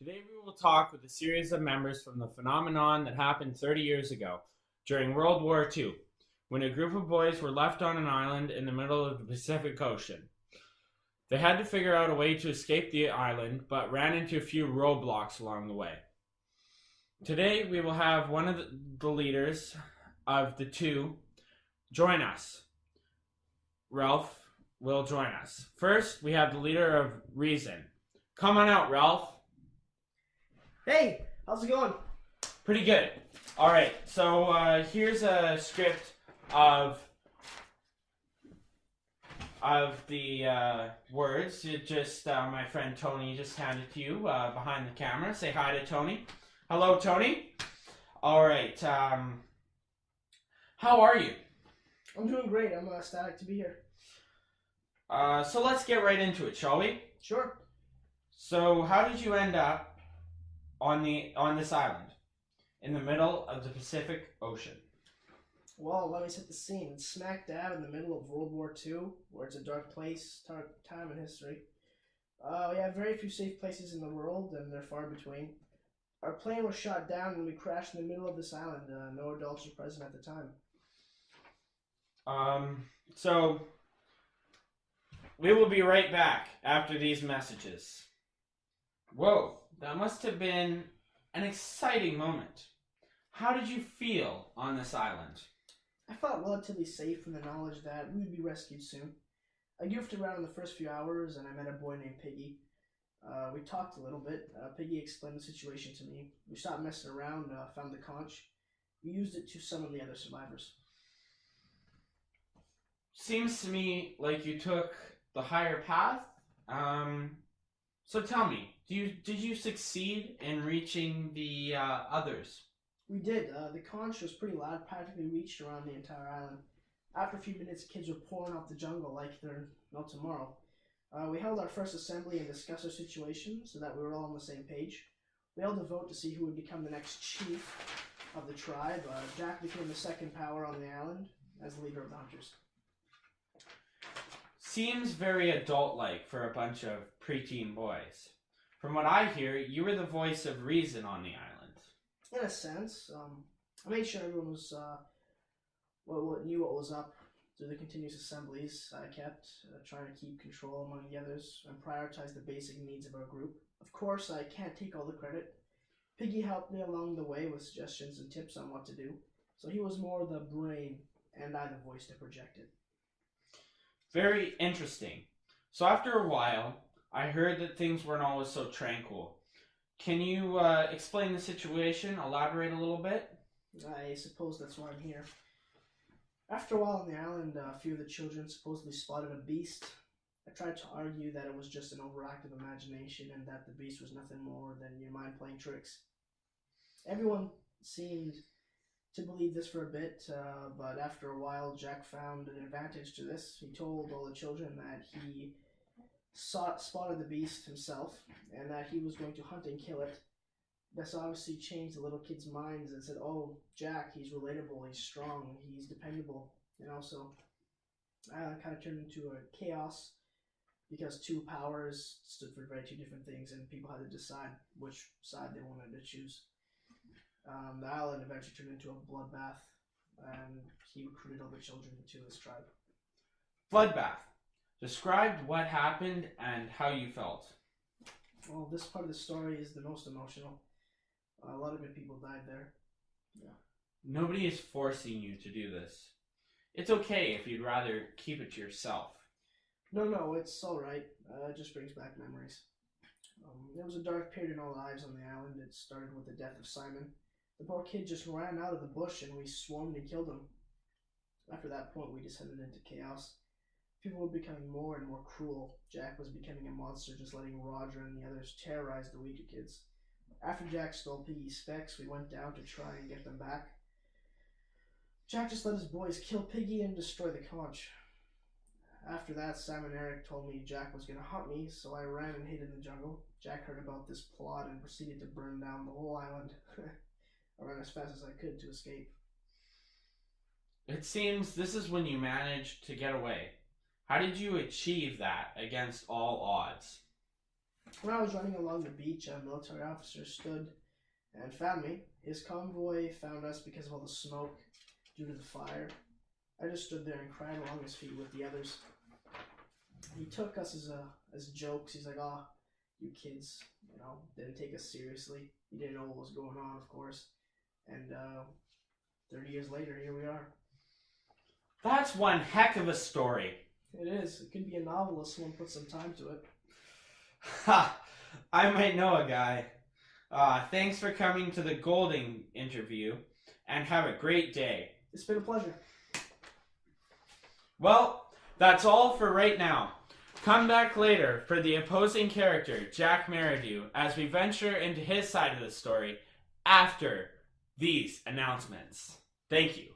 Today we will talk with a series of members from the phenomenon that happened 30 years ago, during World War II, when a group of boys were left on an island in the middle of the Pacific Ocean. They had to figure out a way to escape the island, but ran into a few roadblocks along the way. Today we will have one of the leaders of the two join us. Ralph will join us. First, we have the leader of Reason. Come on out, Ralph. Hey, how's it going? Pretty good. All right, so here's a script of the words. It just my friend Tony just handed to you behind the camera. Say hi to Tony. Hello, Tony. All right. How are you? I'm doing great. I'm ecstatic to be here. So let's get right into it, shall we? Sure. So how did you end up on this island in the middle of the Pacific Ocean? Well, let me set the scene. It's smack dab in the middle of World War II, where it's a dark place, dark time in history. We have very few safe places in the world, and they're far between. Our plane was shot down and we crashed in the middle of this island. No adults were present at the time. So we will be right back after these messages. Whoa, that must have been an exciting moment. How did you feel on this island? I felt relatively safe in the knowledge that we would be rescued soon. I goofed around in the first few hours and I met a boy named Piggy. We talked a little bit. Piggy explained the situation to me. We stopped messing around, found the conch. We used it to summon the other survivors. Seems to me like you took the higher path. So tell me, did you succeed in reaching the others? We did. The conch was pretty loud, practically reached around the entire island. After a few minutes, kids were pouring out the jungle like there's no tomorrow. We held our first assembly and discussed our situation so that we were all on the same page. We held a vote to see who would become the next chief of the tribe. Jack became the second power on the island as the leader of the hunters. Seems very adult-like for a bunch of preteen boys. From what I hear, you were the voice of reason on the island. In a sense, I made sure everyone was knew what was up through the continuous assemblies. I kept trying to keep control among the others and prioritize the basic needs of our group. Of course, I can't take all the credit. Piggy helped me along the way with suggestions and tips on what to do, so he was more the brain and I the voice to project it. Very interesting. So after a while, I heard that things weren't always so tranquil. Can you explain the situation, elaborate a little bit? I suppose that's why I'm here. After a while on the island, a few of the children supposedly spotted a beast. I tried to argue that it was just an overactive imagination and that the beast was nothing more than your mind playing tricks. Everyone seemed to believe this for a bit, but after a while Jack found an advantage to this. He told all the children that he spotted the beast himself and that he was going to hunt and kill it. This obviously changed the little kids' minds and said, oh, Jack, he's relatable, he's strong, he's dependable. And also, kind of turned into a chaos because two powers stood for very two different things and people had to decide which side they wanted to choose. The island eventually turned into a bloodbath and he recruited all the children to his tribe. Bloodbath. Describe what happened and how you felt. Well, this part of the story is the most emotional. A lot of good people died there. Yeah. Nobody is forcing you to do this. It's okay if you'd rather keep it to yourself. No, it's alright. It just brings back memories. There was a dark period in our lives on the island. It started with the death of Simon. The poor kid just ran out of the bush and we swarmed and killed him. After that point, we descended into chaos. People were becoming more and more cruel. Jack was becoming a monster, just letting Roger and the others terrorize the weaker kids. After Jack stole Piggy's specs, we went down to try and get them back. Jack just let his boys kill Piggy and destroy the conch. After that, Sam and Eric told me Jack was going to hunt me, so I ran and hid in the jungle. Jack heard about this plot and proceeded to burn down the whole island. I ran as fast as I could to escape. It seems this is when you managed to get away. How did you achieve that against all odds? When I was running along the beach, a military officer stood and found me. His convoy found us because of all the smoke due to the fire. I just stood there and cried along his feet with the others. He took us as jokes. He's like, "Oh, you kids, didn't take us seriously." He didn't know what was going on, of course. And 30 years later, here we are. That's one heck of a story. It is. It could be a novel if someone put some time to it. Ha! I might know a guy. Thanks for coming to the Golding interview, and have a great day. It's been a pleasure. Well, that's all for right now. Come back later for the opposing character, Jack Meridew, as we venture into his side of the story after these announcements. Thank you.